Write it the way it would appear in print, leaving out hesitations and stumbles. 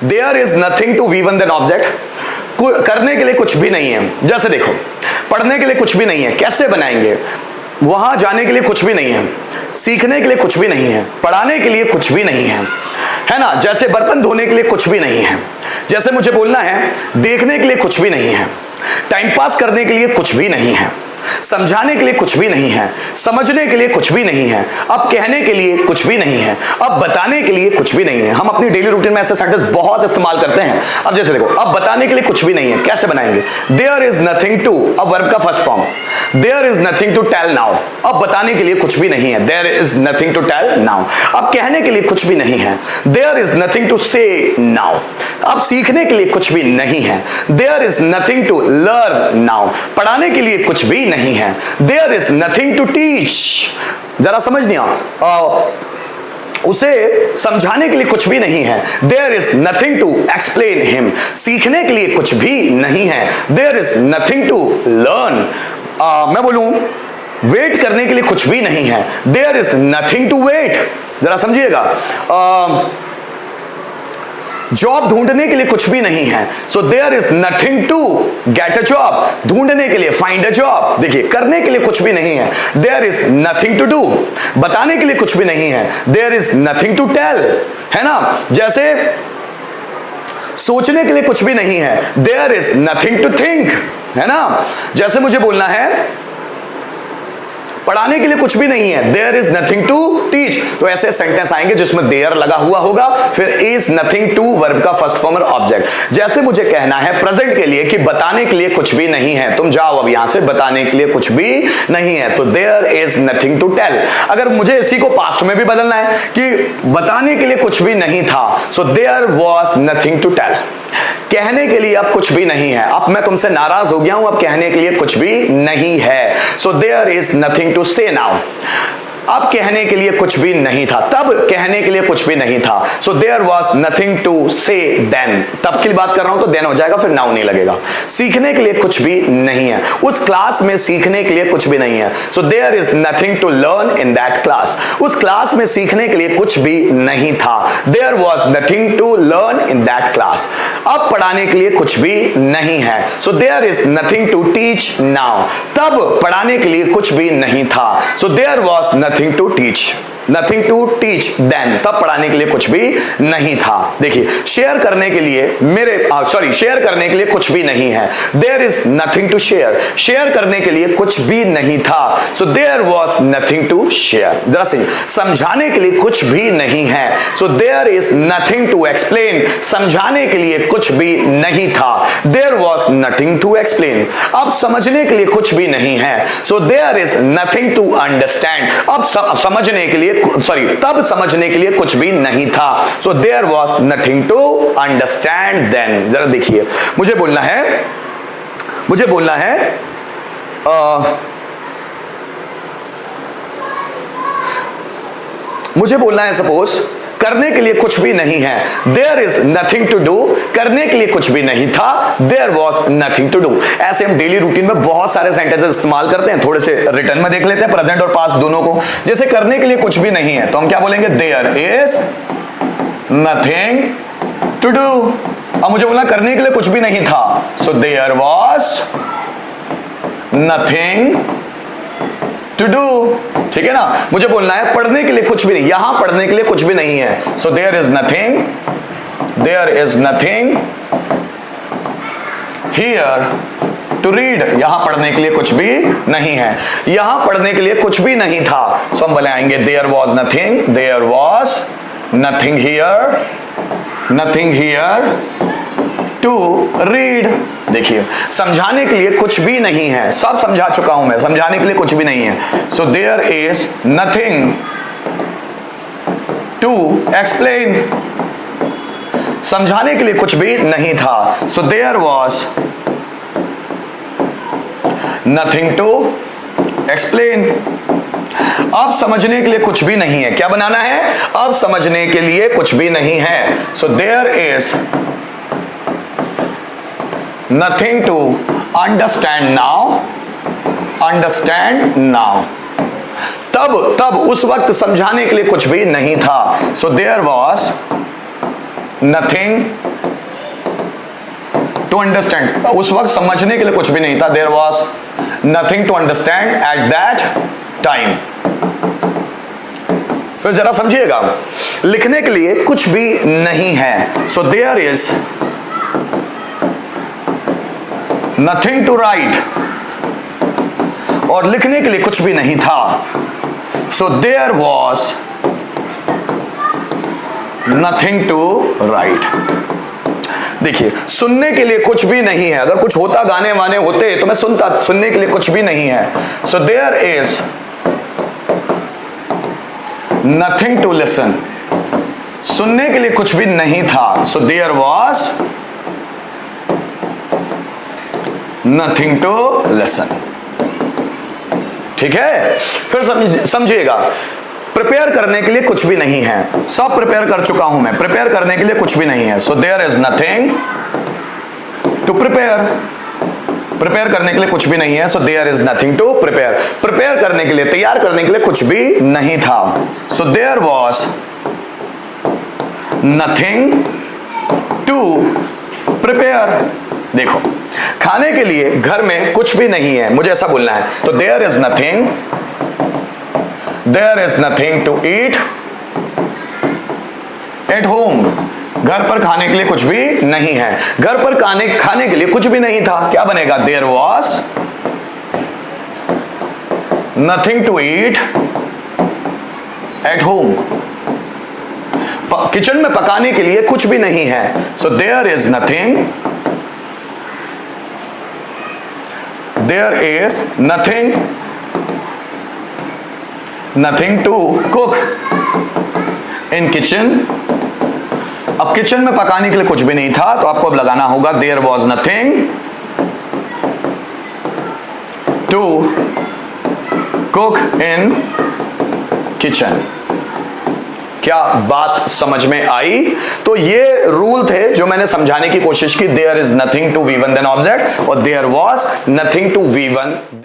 There is nothing to वी1 then object, करने के लिए कुछ भी नहीं है। जैसे देखो, पढ़ने के लिए कुछ भी नहीं है, कैसे बनाएंगे? वहां जाने के लिए कुछ भी नहीं है, सीखने के लिए कुछ भी नहीं है, पढ़ाने के लिए कुछ भी नहीं है ना? जैसे बर्तन धोने के लिए कुछ भी नहीं है, जैसे मुझे बोलना है देखने के लिए कुछ भी नहीं है, टाइम पास करने के लिए कुछ भी नहीं है, समझाने के लिए कुछ भी नहीं है, समझने के लिए कुछ भी नहीं है, अब कहने के लिए कुछ भी नहीं है, अब बताने के लिए कुछ भी नहीं है। हम अपनी डेली रूटीन में ऐसे सेंटेंस बहुत इस्तेमाल करते हैं। अब जैसे देखो, अब बताने के लिए कुछ भी नहीं है, कैसे बनाएंगे? देयर इज नथिंग टू, अब वर्ब का first form, there is nothing to tell now, अब बताने के लिए कुछ भी नहीं है, there is nothing to tell now. अब कहने के लिए कुछ भी नहीं है, there is nothing to say now. अब सीखने के लिए कुछ भी नहीं है, there is nothing to learn now. पढ़ाने के लिए कुछ भी नहीं है, there is nothing to teach. जरा समझ नहीं उसे समझाने के लिए कुछ भी नहीं है, there is nothing to explain him. सीखने के लिए कुछ भी नहीं है, there is nothing to learn. मैं बोलूं वेट करने के लिए कुछ भी नहीं है, there is nothing to wait. जरा समझिएगा, जॉब ढूंढने के लिए कुछ भी नहीं है, so there is nothing to get a job. ढूंढने के लिए फाइंड अ जॉब। देखिए, करने के लिए कुछ भी नहीं है, there is nothing to do. बताने के लिए कुछ भी नहीं है, there is nothing to tell, है ना? जैसे सोचने के लिए कुछ भी नहीं है, there is nothing to think, है ना? जैसे मुझे बोलना है पढ़ाने के लिए कुछ भी नहीं है, there is nothing to teach. तो ऐसे सेंटेंस आएंगे जिसमें देयर लगा हुआ होगा, फिर इज नथिंग टू वर्ब का फर्स्ट फॉर्म और ऑब्जेक्ट। जैसे मुझे कहना है प्रेजेंट के लिए कि बताने के लिए कुछ भी नहीं है, तुम जाओ अब यहां से, बताने के लिए कुछ भी नहीं है, तो there is nothing to tell. अगर मुझे इसी को पास्ट में भी बदलना है कि बताने के लिए कुछ भी नहीं था, so there was nothing to tell. कहने के लिए अब कुछ भी नहीं है, अब मैं तुमसे नाराज हो गया हूं, अब कहने के लिए कुछ भी नहीं है, so there is nothing to say now. अब कहने के लिए कुछ भी नहीं था, तब कहने के लिए कुछ भी नहीं था, so there was nothing to say then. तब की बात कर रहा हूं तो देन हो जाएगा, फिर नाउ नहीं लगेगा। सीखने के लिए कुछ भी नहीं है, उस क्लास में सीखने के लिए कुछ भी नहीं है, so there is nothing to learn in that class. उस क्लास में सीखने के लिए कुछ भी नहीं था, there was nothing to learn in that class. अब पढ़ाने के लिए कुछ भी नहीं है, so there is nothing to teach now. तब पढ़ाने के लिए कुछ भी नहीं था, so there was nothing to teach. Nothing to teach then, तब पढ़ाने के लिए कुछ भी नहीं था। देखिए, शेयर करने के लिए शेयर करने के लिए कुछ भी नहीं है, there is nothing to share. Share करने के लिए कुछ भी नहीं था, so there was nothing to share. जरा सही, समझाने के लिए कुछ भी नहीं है, so there is nothing to explain. समझाने के लिए कुछ भी नहीं था, there was nothing to explain. अब समझने के लिए कुछ भी नहीं है, so there is nothing to understand. अब समझने के लिए तब समझने के लिए कुछ भी नहीं था, so there was nothing to understand then. जरा देखिए, मुझे बोलना है सपोज करने के लिए कुछ भी नहीं है, there is nothing to do. करने के लिए कुछ भी नहीं था, there was nothing to do. ऐसे हम डेली रूटीन में बहुत सारे सेंटेंसेस इस्तेमाल करते हैं। थोड़े से रिटर्न में देख लेते हैं, प्रेजेंट और पास्ट दोनों को। जैसे करने के लिए कुछ भी नहीं है, तो हम क्या बोलेंगे? There is nothing to do. अब मुझे बोलना करने के लिए कुछ भी नहीं था, so there was nothing to do. ठीक है ना? मुझे बोलना है पढ़ने के लिए कुछ भी नहीं, यहां पढ़ने के लिए कुछ भी नहीं है, so there is nothing here to read. यहां पढ़ने के लिए कुछ भी नहीं है, यहां पढ़ने के लिए कुछ भी नहीं था, सो हम बनाएंगे there was nothing here to read. देखिए, समझाने के लिए कुछ भी नहीं है, सब समझा चुका हूं मैं, समझाने के लिए कुछ भी नहीं है, so there is nothing to explain. समझाने के लिए कुछ भी नहीं था, so there was nothing to explain. अब समझने के लिए कुछ भी नहीं है, क्या बनाना है? अब समझने के लिए कुछ भी नहीं है, so there is nothing to understand now। तब उस वक्त समझाने के लिए कुछ भी नहीं था, so there was nothing to understand, उस वक्त समझने के लिए कुछ भी नहीं था. There was nothing to understand at that time. फिर जरा समझिएगा, लिखने के लिए कुछ भी नहीं है. So there is nothing to write, और लिखने के लिए कुछ भी नहीं था. So there was nothing to write. देखिए, सुनने के लिए कुछ भी नहीं है. अगर कुछ होता, गाने वाने होते तो मैं सुनता. सुनने के लिए कुछ भी नहीं है. So there is nothing to listen. सुनने के लिए कुछ भी नहीं था. So there was nothing to listen. ठीक है, फिर समझिएगा, प्रिपेयर करने के लिए कुछ भी नहीं है. सब प्रिपेयर कर चुका हूं मैं, प्रिपेयर करने के लिए कुछ भी नहीं है. So there is nothing to prepare. Prepare करने के लिए कुछ भी नहीं है. So there is nothing to prepare. Prepare करने के लिए, तैयार करने के लिए कुछ भी नहीं था. So there was nothing to prepare. देखो, खाने के लिए घर में कुछ भी नहीं है, मुझे ऐसा बोलना है. तो there is nothing to eat at home. घर पर खाने के लिए कुछ भी नहीं है. घर पर खाने के लिए कुछ भी नहीं था. क्या बनेगा? There was nothing to eat at home. Kitchen में पकाने के लिए कुछ भी नहीं है. So there is nothing to cook in kitchen. अब किचन में पकाने के लिए कुछ भी नहीं था, तो आपको अब लगाना होगा there was nothing to cook in kitchen. क्या बात समझ में आई? तो ये रूल थे जो मैंने समझाने की कोशिश की. there is nothing to V1 then object और there was nothing to V1